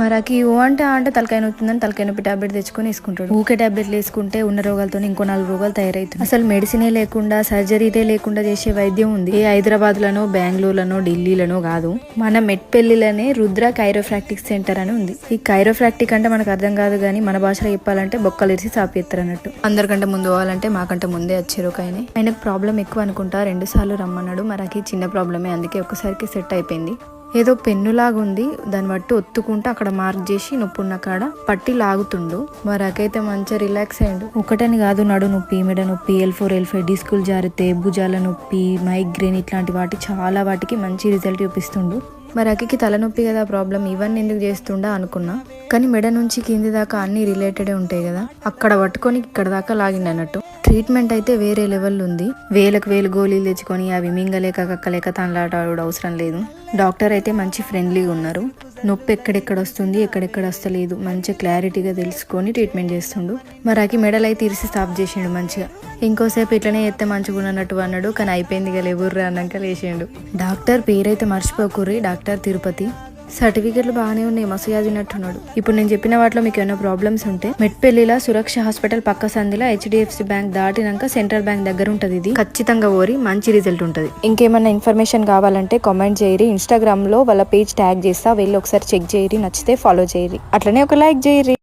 మరాకి ఓ అంటే తలకాయ నొప్పిందని తలకాయ నొప్పి టాబ్లెట్ తెచ్చుకొని వేసుకుంటాడు. ఊకే టాబ్లెట్లు వేసుకుంటే ఉన్న రోగాలతో ఇంకో 4 రోగాలు తయారవుతుంది. అసలు మెడిసినే లేకుండా సర్జరీదే లేకుండా చేసే వైద్యం ఉంది. ఏ హైదరాబాద్ లనో బెంగళూరులోనో ఢిల్లీలోనో కాదు, మన మెట్పల్లిలోనే రుద్ర కైరోఫ్రాక్టిక్ సెంటర్ అని ఉంది. ఈ కైరోఫ్రాక్టిక్ అంటే మనకు అర్థం కాదు కానీ మన భాషలో చెప్పాలంటే బొక్కలు ఇరిసి చాపేస్తారు అన్నట్టు. అందరికంటే ముందు పోవాలంటే మాకంటే ముందే వచ్చారు. ఆయనకు ప్రాబ్లం ఎక్కువ అనుకుంటా, 2 సార్లు రమ్మన్నాడు. మరాకి చిన్న ప్రాబ్లమే, అందుకే ఒక్కసారికి సెట్ అయిపోయింది. ఏదో పెన్నులాగా ఉంది, దాన్ని బట్టి ఒత్తుకుంటూ అక్కడ మార్క్ చేసి నొప్పున్న కాడ పట్టి లాగుతుండు. మరకైతే మంచిగా రిలాక్స్ అయ్యిండు. ఒకటని కాదు, నడు నొప్పి, మెడ నొప్పి, L4 L5 డిస్కులు జారితే, భుజాల నొప్పి, మైగ్రేన్ ఇట్లాంటి చాలా వాటికి మంచి రిజల్ట్ చూపిస్తుండు. మరి అక్కకి తలనొప్పి కదా ప్రాబ్లం, ఇవన్నీ ఎందుకు చేస్తుండా అనుకున్నా. కానీ మెడ నుంచి కింది దాకా అన్ని రిలేటెడే ఉంటాయి కదా, అక్కడ పట్టుకొని ఇక్కడ దాకా లాగిండి అన్నట్టు. ట్రీట్మెంట్ అయితే వేరే లెవెల్ ఉంది. వేలకు గోళీలు తెచ్చుకొని అవి మింగలేక కక్కలేక తనలాటాడు అవసరం లేదు. డాక్టర్ అయితే మంచి ఫ్రెండ్లీగా ఉన్నారు. నొప్పి ఎక్కడెక్కడ వస్తుంది, ఎక్కడెక్కడ వస్తలేదు మంచిగా క్లారిటీగా తెలుసుకొని ట్రీట్మెంట్ చేస్తుండు. మరాకి మెడల్ అయితే ఇరిసి స్టాప్ చేసిండు మంచిగా. ఇంకోసేపు ఇట్లనే ఎత్తే మంచిగా అన్నట్టు అన్నాడు, కానీ అయిపోయింది కదా లేవుర్రా అన్నాక లేచిండు. డాక్టర్ పేరైతే మర్చిపోకుర్రి, డాక్టర్ తిరుపతి. సర్టిఫికెట్లు బాగానే ఉన్నాయి, మస్తు చదివినట్టున్నాడు. ఇప్పుడు నేను చెప్పిన వాటిలో మీకు ఏమైనా ప్రాబ్లమ్స్ ఉంటే మెట్పల్లిలో సురక్ష హాస్పిటల్ పక్క సందిలో HDFC బ్యాంక్ దాటినాక సెంట్రల్ బ్యాంక్ దగ్గర ఉంటది. ఇది ఖచ్చితంగా ఓరి మంచి రిజల్ట్ ఉంటది. ఇంకేమైనా ఇన్ఫర్మేషన్ కావాలంటే కామెంట్ చేయరి, ఇన్స్టాగ్రామ్ లో వాళ్ళ పేజ్ ట్యాగ్ చేస్తా, వెళ్ళి ఒకసారి చెక్ చేయరి, నచ్చితే ఫాలో చేయరి, అట్లనే ఒక లైక్ చేయరి.